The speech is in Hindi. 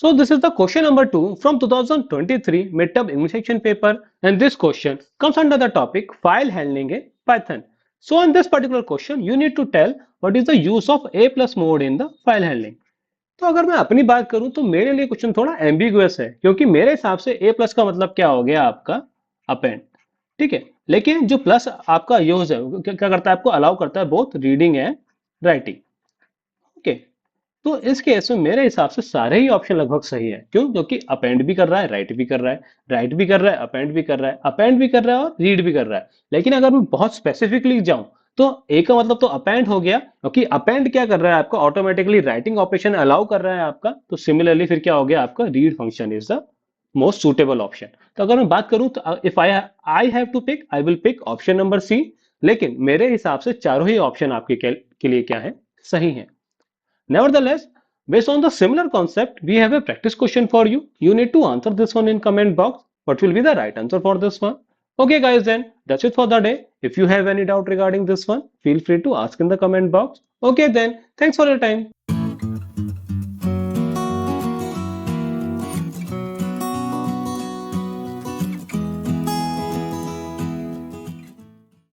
So this is the question number 2 from 2023 midterm English section paper, and this question comes under the topic file handling in Python. So in this particular question you need to tell what is the use of a plus mode in the file handling. तो अगर मैं अपनी बात करूं तो मेरे लिए क्वेश्चन थोड़ा एम्बिगुअस है, क्योंकि मेरे हिसाब से ए प्लस का मतलब क्या हो गया आपका अपेंड। ठीक है, लेकिन जो प्लस आपका यूज है क्या करता है, आपको अलाउ करता है both reading and writing. Okay, तो इस केस में मेरे हिसाब से सारे ही ऑप्शन लगभग सही है। क्यों? क्योंकि अपेंड भी कर रहा है, राइट भी कर रहा है, राइट भी कर रहा है, अपेंड भी कर रहा है, अपेंड भी कर रहा है और रीड भी कर रहा है। लेकिन अगर मैं बहुत स्पेसिफिकली जाऊं तो ए का मतलब तो अपेंड हो गया, क्योंकि अपेंड क्या कर रहा है आपका, ऑटोमेटिकली राइटिंग ऑपरेशन अलाउ कर रहा है आपका। तो सिमिलरली फिर क्या हो गया आपका, read function is the most suitable option. तो अगर मैं बात करूं तो if I have to pick, I will pick option number C. लेकिन मेरे हिसाब से चारों ही ऑप्शन आपके के लिए क्या है, सही है। Nevertheless, based on the similar concept, we have a practice question for you. You need to answer this one in comment box. What will be the right answer for this one? Okay guys, then that's it for the day. If you have any doubt regarding this one, feel free to ask in the comment box. Okay then, thanks for your time.